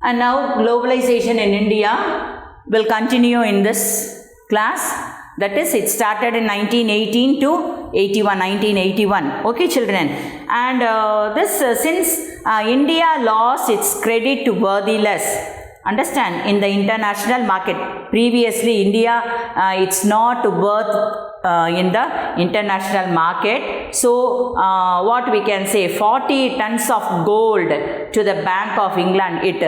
And now globalization in India will continue in this class. That is, it started in 1918 to 1981. Okay, children. And since India lost its credit to worthiness, understand, in the international market. Previously, India, it's not worth in the international market. So, what we can say, 40 tons of gold to the Bank of England. It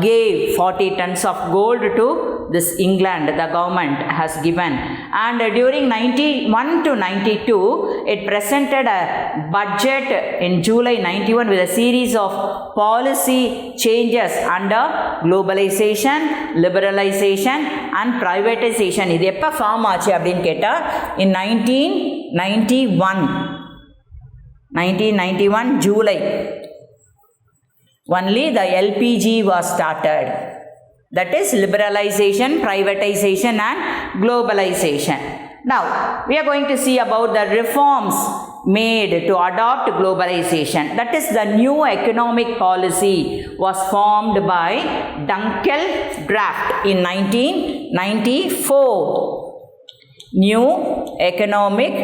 gave 40 tons of gold to this England, the government has given. And during 91 to 92, it presented a budget in July 91 with a series of policy changes under globalization, liberalization and privatization. இது எப்போ form ஆச்சு அப்படின்னு கேட்டால் in 1991 July only the LPG was started. That is liberalization, privatization and globalization. Now, we are going to see about the reforms made to adopt globalization. That is, the new economic policy was formed by Untitled Draft in 1994. New economic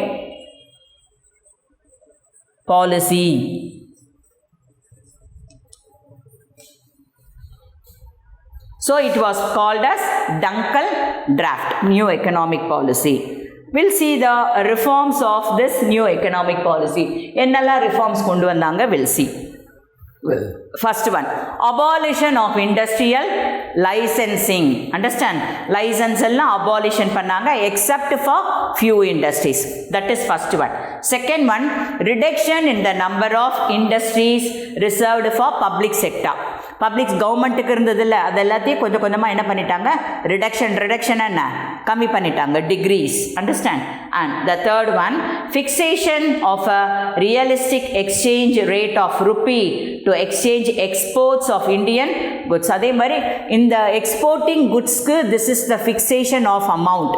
policy. So it was called as Untitled Draft, new economic policy. We'll see the reforms of this new economic policy. Ennalla reforms kondu vandanga, we'll see. First one, abolition of industrial licensing. Understand? License ella abolition pannanga except for few industries. That is first one. Second one, reduction in the number of industries reserved for public sector. Public government இருந்ததில்ல, அது எல்லாத்தையும் கொஞ்சம் கொஞ்சமாக என்ன பண்ணிட்டாங்க, reduction என்ன கம்மி பண்ணிட்டாங்க, degrees. Understand? And the third one, fixation of a realistic exchange rate of rupee to exchange exports of Indian goods. அதே மாதிரி இந்த exporting goodsக்கு this is the fixation of amount.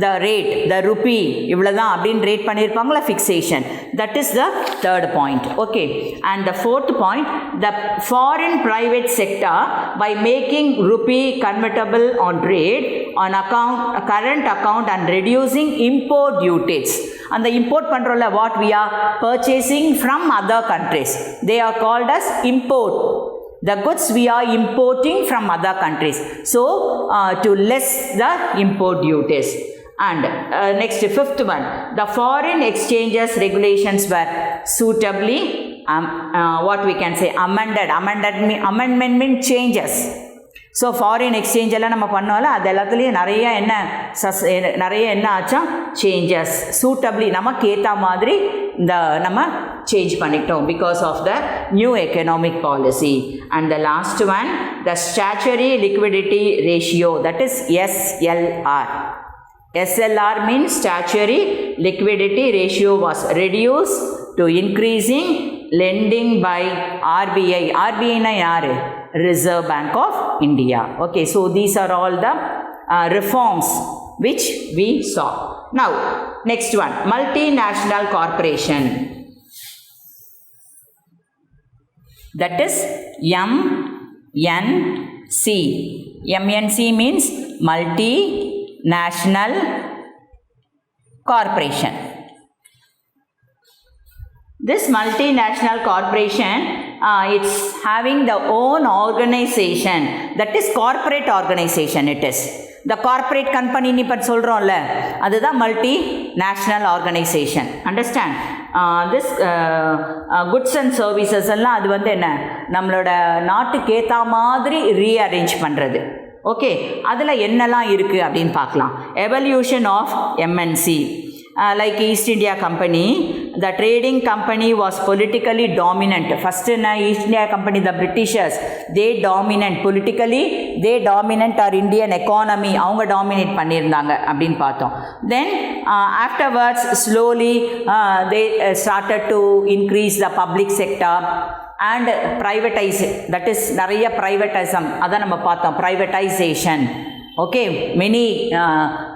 The rate, the rupee, இவ்வளவுதான் அப்படின்னு rate பண்ணியிருப்பாங்களா, fixation. That is the third point. Okay. And the fourth point, the foreign private sector by making rupee convertible on trade on account, current account and reducing import duties. And the import control, what we are purchasing from other countries, they are called as import. The goods we are importing from other countries. So, to less the import duties. And next, fifth one, the foreign exchanges regulations were suitably what we can say amendment means changes. So foreign exchange எல்லாம் நம்ம பண்ணோம்ல, அது எல்லாத்துலேயும் நிறைய என்ன ஆச்சா, changes சூட்டபிளி நமக்கு ஏற்ற மாதிரி இந்த நம்ம சேஞ்ச் பண்ணிட்டோம் because of the new economic policy. And the last one, the statutory liquidity ratio, that is SLR. SLR means statutory liquidity ratio was reduced to increasing lending by RBI. RBI na yaru? Reserve Bank of India. Okay, so these are all the reforms which we saw. Now, next one, Multinational Corporation. That is MNC. MNC means Multinational Corporation. This multinational corporation, it's having the own organization, that is corporate organization it is. The corporate company ni pat solromla, adha multinational organization. Understand? This goods and services alla adu vandu enna nammaloda naattukku etha maadhiri rearrange பண்றது. Okay, அதில் என்னெல்லாம் இருக்குது அப்படின்னு பார்க்கலாம். Evolution of MNC. Like East India Company, the trading company was politically dominant. First in East India Company, the Britishers, they dominant politically, they dominant our Indian economy, அவங்க dominate பண்ணியிருந்தாங்க அப்படின்னு பார்த்தோம். Then afterwards slowly they started to increase the public sector and privatize, that is நிறைய privatism, அதான் நம்ம பார்த்தோம், privatization. Okay, many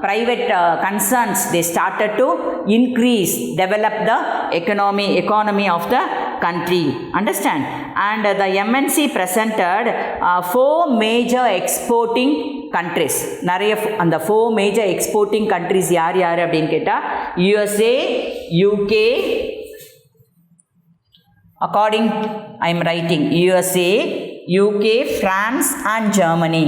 private concerns, they started to increase, develop the economy of the country. Understand? And the MNC presented 4 major exporting countries. நிறைய அந்த 4 major exporting countries யார் அப்படின்னு கேட்டால் USA, UK, according I am writing USA, UK, France and Germany.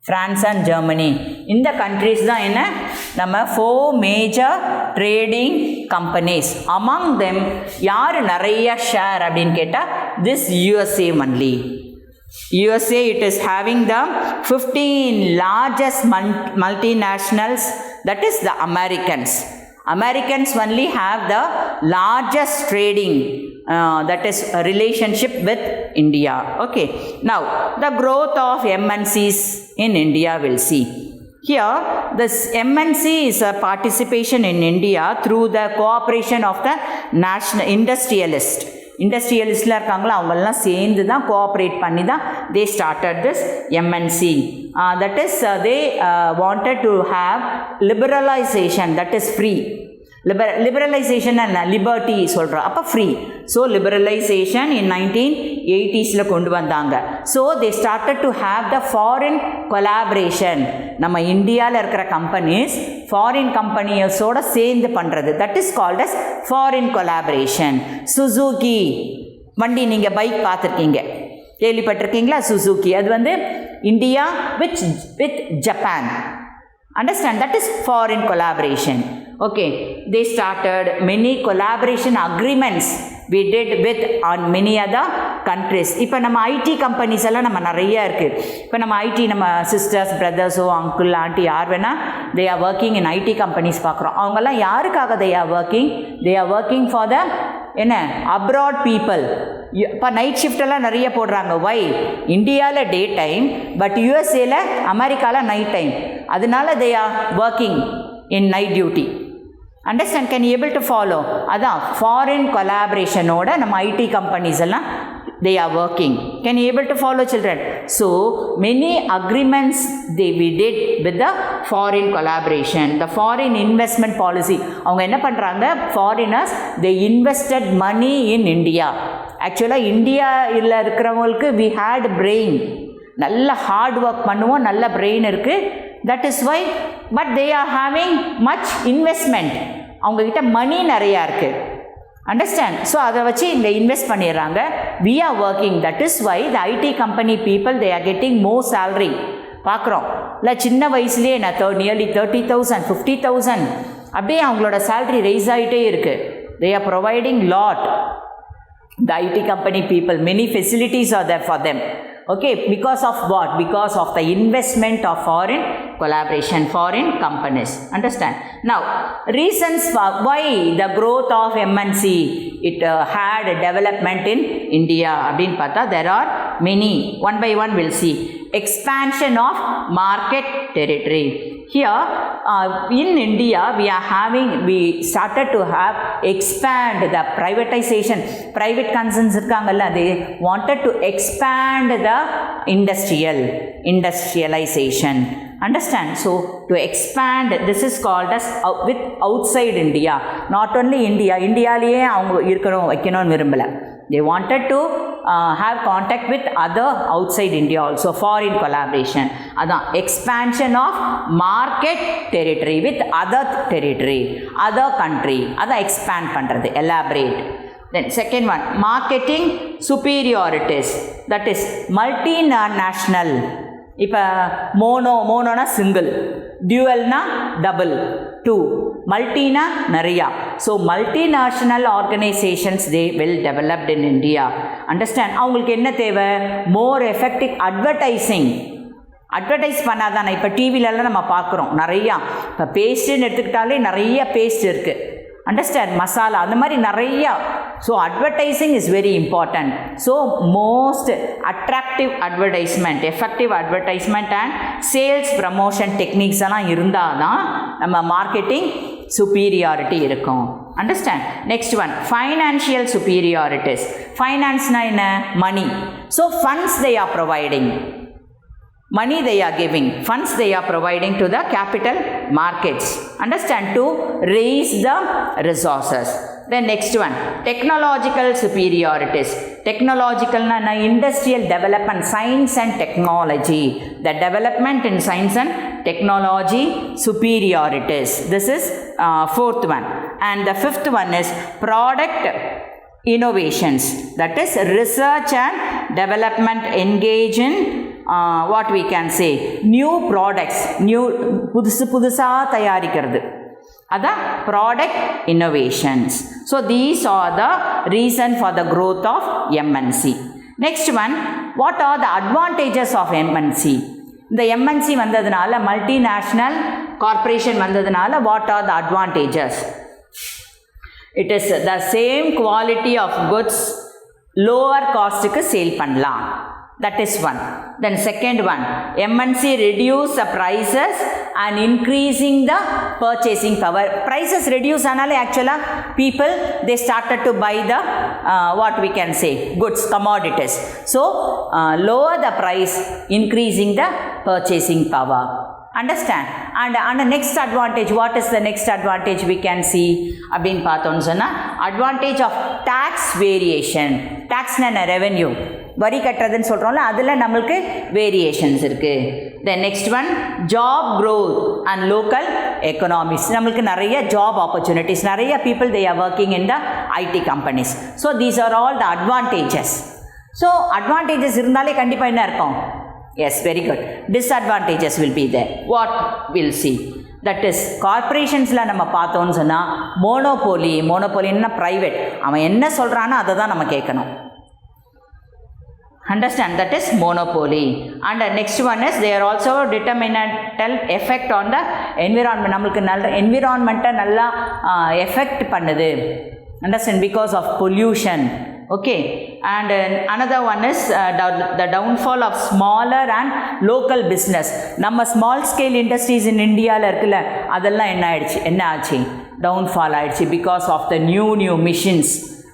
France and Germany. இந்த countries தான் என்ன நம்ம 4 major trading companies. Among them யார் நிறைய share அப்படின்னு கேட்டால் this USA only. USA it is having the 15 largest multinationals, that is the Americans. Americans only have the largest trading that is a relationship with India. Okay, now the growth of MNCs in India we'll see. Here this MNC is a participation in India through the cooperation of the national இண்டஸ்ட்ரியலிஸ்டில் இருக்காங்களோ அவங்கெல்லாம் சேர்ந்து தான் cooperate பண்ணி தான் they started this MNC. That is they wanted to have liberalisation, that is free. Liberalisation என்ன, liberty சொல்கிறோம், அப்போ free. So liberalisation in 1980s கொண்டு வந்தாங்க. So they started to have the foreign collaboration. நம்ம இந்தியாவில் இருக்கிற கம்பெனிஸ் ஃபாரின் கம்பெனிஸோடு சேர்ந்து பண்ணுறது, that is called as foreign collaboration. Suzuki வண்டி நீங்கள் பைக் பார்த்துருக்கீங்க, கேள்விப்பட்டிருக்கீங்களா? சுசுகி அது வந்து India with Japan. Understand? That is foreign collaboration. Okay, they started many collaboration agreements we did with on many other countries. இப்போ நம்ம ஐடி கம்பெனிஸ் எல்லாம் நம்ம நிறைய இருக்குது. இப்போ நம்ம ஐடி நம்ம சிஸ்டர்ஸ், பிரதர்ஸோ, அங்கிள், ஆண்டி யார் வேணால் தே are working in IT companies பார்க்குறோம். அவங்கெல்லாம் யாருக்காக தே ஆர் ஒர்க்கிங் ஃபார் த என்ன அப்ராட் பீப்புள். இப்போ நைட் ஷிஃப்டெல்லாம் நிறைய போடுறாங்க. வை? இந்தியாவில் டே டைம், பட் யூஎஸ்ஏல அமெரிக்காவில் நைட் டைம். அதனால தே are working in night duty. Understand? Can you able to follow? அதான் ஃபாரின் கொலாபரேஷனோட நம்ம ஐடி கம்பெனிஸ் எல்லாம் they are working. Can you able to follow, children? So many agreements we did with the foreign collaboration. The foreign investment policy, அவங்க என்ன பண்ணுறாங்க, foreigners they invested money in India. ஆக்சுவலாக இந்தியாவில் இருக்கிறவங்களுக்கு we had brain, நல்ல hard work பண்ணுவோம், நல்ல brain இருக்குது. That is why, but they are having much investment, அவங்கக்கிட்ட மணி நிறையா இருக்குது. அண்டர்ஸ்டாண்ட்? ஸோ அதை வச்சு இங்கே இன்வெஸ்ட் பண்ணிடுறாங்க. We are working, that is why the IT company people they are getting more salary. பார்க்குறோம் இல்லை, சின்ன வயசுலேயே நான் நியர்லி 30,000 50,000 அப்படியே அவங்களோட சேலரி ரைஸ் ஆகிட்டே இருக்குது. தே are providing lot. The IT company people, many facilities are there for them. Okay, because of what? Because of the investment of foreign collaboration, foreign companies. Understand? Now, reasons for why the growth of MNC it had a development in India. Abdin pata, there are many. One by one we'll see. Expansion of market territory. Here in India we started to have expand the privatization. Private concerns irukangalla, they wanted to expand the industrialization. Understand? So to expand, this is called as with outside India. Not only India, Indiaலயே அவங்க இருக்கணும் வைக்கணும்னு விரும்பல. They wanted to have contact with other outside India also, foreign collaboration. அதான் expansion of market territory with other territory, other country. அதான் expand பண்ணுறது, elaborate. Then second one, marketing superiorities. That is multinational. இப்போ மோனோனா single, டியூவல்னா double, two, மல்டினா நிறையா. So multinational organisations they well developed in India. Understand? அவங்களுக்கு என்ன தேவை? மோர் effective advertising. Advertise பண்ணாதானே இப்போ டிவிலெலாம் நம்ம பார்க்குறோம் நிறையா. இப்போ பேஸ்ட்டுன்னு எடுத்துக்கிட்டாலே நிறைய பேஸ்ட் இருக்குது. அண்டர்ஸ்டாண்ட்? மசாலா அந்த மாதிரி நிறையா. So advertising is very important. So most attractive advertisement, effective advertisement and sales promotion techniques எல்லாம் இருந்தால் தான் நம்ம மார்க்கெட்டிங் சுப்பீரியாரிட்டி இருக்கும். Understand? Next one, financial superiorities. ஃபைனான்ஸ்னால் என்ன? Money. So funds they are providing. money they are giving, funds they are providing to the capital markets, understand, to raise the resources. The next one, technological superiorities. Technological na industrial development, science and technology, the development in science and technology superiorities. This is fourth one. And the fifth one is product innovations, that is research and development engage in what we can say, new products, new புதுசா தயாரிக்கிறது, அதான் product innovations. So these are the reason for the growth of MNC. Next one, what are the advantages of MNC? இந்த MNC வந்ததுனால, multinational corporation வந்ததுனால, what are the advantages? It is the same quality of goods lower cost க்கு sale பண்ணலாம். That is one. Then second one, MNC reduce the prices and increasing the purchasing power. Prices reduce anale actually people they started to buy the what we can say, goods, commodities. So lower the price, increasing the purchasing power. Understand? And the next advantage, what is the next advantage we can see? Abin paathonu sonna, advantage of tax variation. Tax na revenue, வரி கட்டுறதுன்னு சொல்கிறோம்ல, அதில் நம்மளுக்கு variations இருக்குது. Then next one, job growth and local economics. நம்மளுக்கு நிறைய job opportunities, நிறைய people they are working in the IT companies. So these are all the advantages. So advantages இருந்தாலே கண்டிப்பாக என்ன இருக்கும்? Yes, very good. Disadvantages will be there. What will see? That is கார்பரேஷன்ஸில் நம்ம பார்த்தோன்னு சொன்னால் மோனோபோலின்னா ப்ரைவேட், அவன் என்ன சொல்கிறானோ அதை தான் நம்ம கேட்கணும். Understand? That is monopoly. And the next one is they are also detrimental effect on the environment. நம்மளுக்கு நல்ல environment நல்லா effect பண்ணுது. Understand? Because of pollution. Okay. And another one is the downfall of smaller and local business. நம்ம small scale industries in Indiaல இருக்குல்ல, அதெல்லாம் என்ன ஆச்சு? Downfall ஆயிடுச்சு because of the new machines.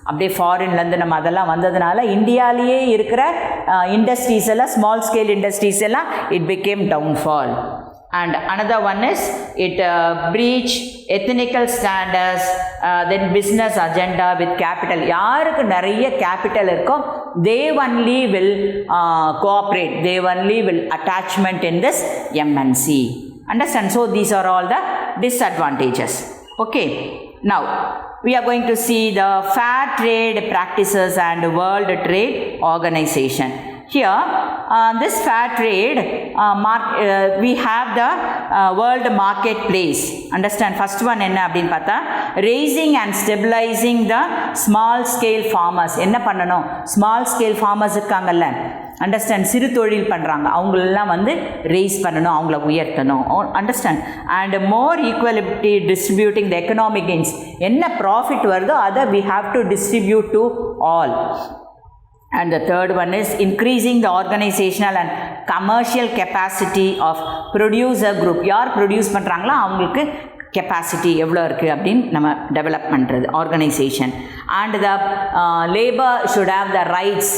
அப்படியே ஃபாரின்லேருந்து நம்ம அதெல்லாம் வந்ததுனால இந்தியாவிலேயே இருக்கிற இண்டஸ்ட்ரீஸ் எல்லாம், ஸ்மால் ஸ்கேல் இண்டஸ்ட்ரீஸ் எல்லாம் it became downfall. And another one is it breach ethical standards, then business agenda with capital. யாருக்கு நிறைய கேபிட்டல் இருக்கோ they only will cooperate, they only will attachment in this MNC. Understand? So these are all the disadvantages. Okay, now we are going to see the fair trade practices and World Trade Organization. Here this fair trade we have the world marketplace. Understand? First one enna appdin paatha, raising and stabilizing the small scale farmers. Enna pannanom? Small scale farmers irukangalla, understand, சிறு தொழில் பண்ணுறாங்க, அவங்களெல்லாம் வந்து raise பண்ணணும், அவங்கள உயர்த்தணும். Understand? And more equality distributing the economic gains. என்ன profit வருதோ அதை we have to distribute to all. And the third one is increasing the organizational and commercial capacity of producer group. யார் ப்ரொடியூஸ் பண்ணுறாங்களோ அவங்களுக்கு capacity எவ்வளோ இருக்குது அப்படின்னு நம்ம டெவலப் பண்ணுறது, organisation. And the labour should have the rights.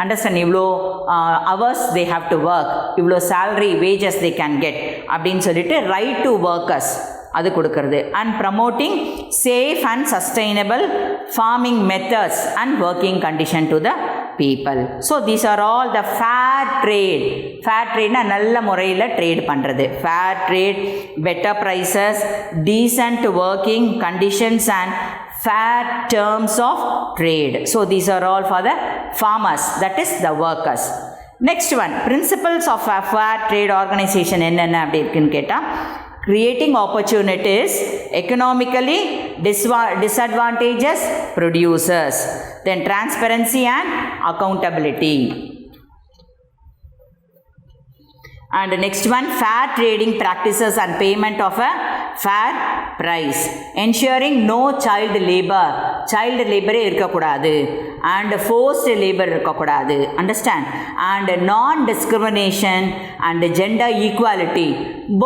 Understand? இவ்வளோ hours they have to work, இவ்வளோ salary wages they can get அப்படின்னு சொல்லிட்டு ரைட் டு ஒர்க்கர்ஸ் அது கொடுக்கறது. And promoting safe and sustainable farming methods and working condition to the people. So these are all the fair trade. Fair trade na நல்ல முறையில் trade பண்ணுறது. Fair trade, better prices, decent working conditions and fair terms of trade. So these are all for the farmers, that is the workers. Next one, principles of a fair trade organization என்னென்ன அப்படி இருக்குன்னு கேட்டால், creating opportunities, economically disadvantages producers, then transparency and accountability. And next one, fair trading practices and payment of a fair price, ensuring no child labor இருக்கக்கூடாது, and forced labor இருக்கக்கூடாது. Understand? And non-discrimination and gender equality.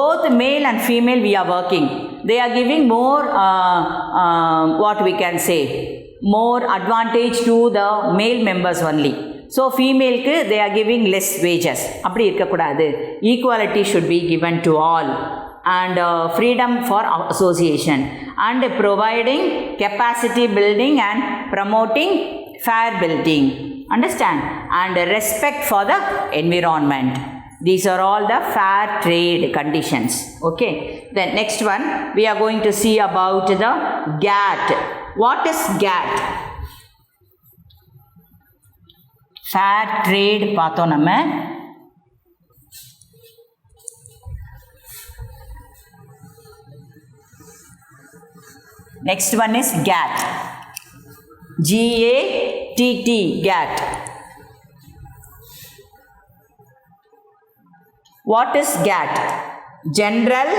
Both male and female we are working. They are giving more what we can say, more advantage to the male members only. So ஃபீமேலுக்கு they are giving less wages. அப்படி இருக்கக்கூடாது. Equality should be given to all and freedom for association and providing capacity building and promoting fair building. Understand? And respect for the environment. These are all the fair trade conditions. Okay. Then next one we are going to see about the GATT. What is GATT? Fair trade பார்த்தோம் நம்ம. Next one is GATT. GATT, GATT. What is GATT? General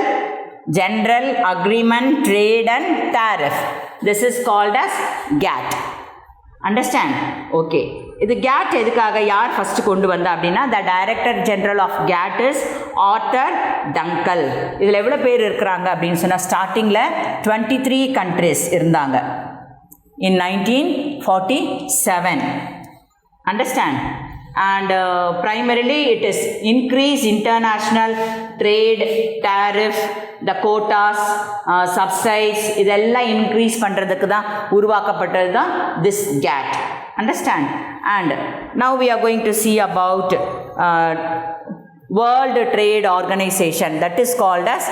Agreement Trade and Tariff. This is called as GATT. Understand? Okay. இது GATT எதுக்காக யார் first கொண்டு வந்தா அப்படின்னா the Director General of GATT is Arthur Dunkel. இதில் எவ்வளோ பேர் இருக்கிறாங்க அப்படின்னு சொன்னால் ஸ்டார்டிங்கில் 23 countries இருந்தாங்க in 1947. Understand? And primarily it is increase international trade, tariff, the quotas, subsidies, இதெல்லாம் increase பண்ணுறதுக்கு தான் உருவாக்கப்பட்டது தான் this GATT. Understand? And now we are going to see about World Trade Organization, that is called as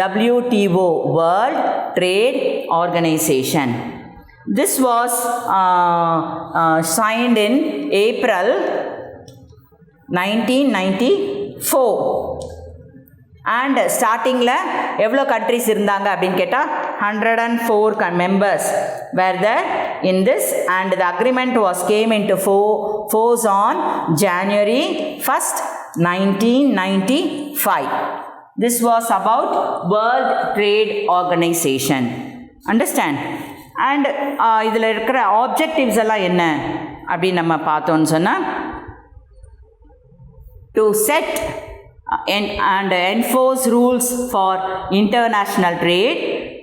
WTO, World Trade Organization. This was signed in April 1994. And startingல எவ்வளோ countries இருந்தாங்க அப்படின்னு கேட்டால் 104 members were there in this, and the agreement was came into force on January 1st, 1995. This was about World Trade Organization. Understand? And இதில் இருக்கிற objectives எல்லாம் என்ன அப்படின்னு நம்ம பார்த்தோன்னு சொன்னால் to set and enforce rules for international trade,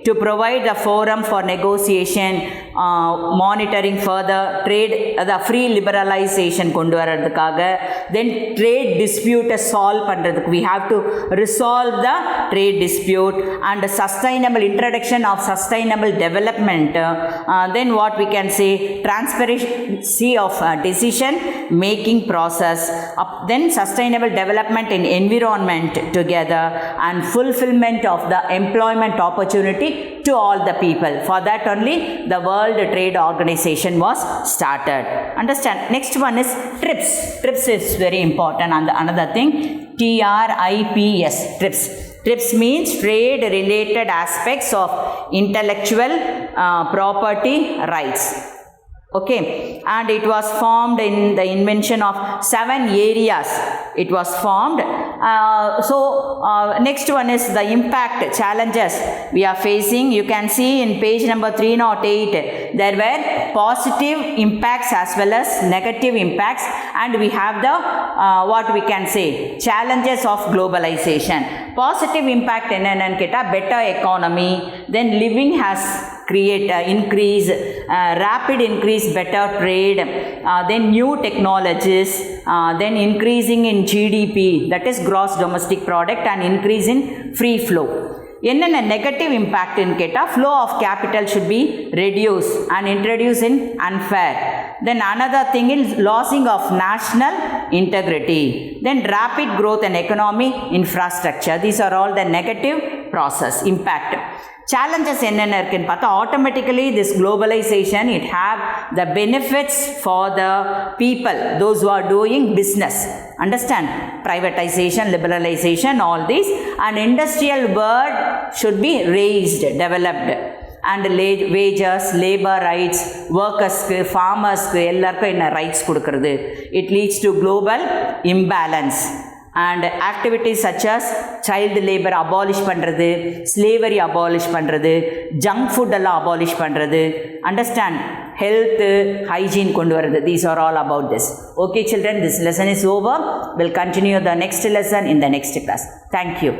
to provide a forum for negotiation, monitoring further trade, the free liberalization கொண்டு வரதுக்காக, then trade dispute solve பண்ணுறதுக்கு we have to resolve the trade dispute, and sustainable introduction of sustainable development, then what we can say transparency of decision making process, then sustainable development in environment together, and fulfillment of the employment opportunity to all the people. For that only the World Trade Organization was started. Understand? Next one is TRIPS. TRIPS is very important. And another thing, TRIPS, TRIPS. TRIPS means trade related aspects of intellectual property rights. Okay, and it was formed in the invention of 7 areas. It was formed. Next one is the impact challenges we are facing. You can see in page number 308 there were positive impacts as well as negative impacts, and we have the what we can say challenges of globalization. Positive impact enna ketta better economy, then living has increase, rapid increase, better trade, then new technologies, then increasing in GDP, that is gross domestic product, and increase in free flow. என்னென்ன negative இம்பேக்ட்னு கேட்டால் flow of capital should be reduced and introduced in unfair. Then another thing is losing of national integrity. Then rapid growth and economic infrastructure. These are all the negative process impact. Challenges என்னென்ன இருக்குன்னு பார்த்தா automatically this globalization it have the benefits for the people, those who are doing business. Understand? Privatization, liberalization, all these, and industrial world should be raised, developed, and wages, labor rights, workersக்கு farmersக்கு எல்லாருக்கும் என்ன rights கொடுக்கறது. It leads to global imbalance. And activities such as child labor abolish பண்ணுறது, slavery abolish பண்ணுறது, junk food எல்லாம் abolish பண்ணுறது. Understand? Health, hygiene கொண்டு வரது. These are all about this. Okay children, this lesson is over. We'll continue the next lesson in the next class. Thank you.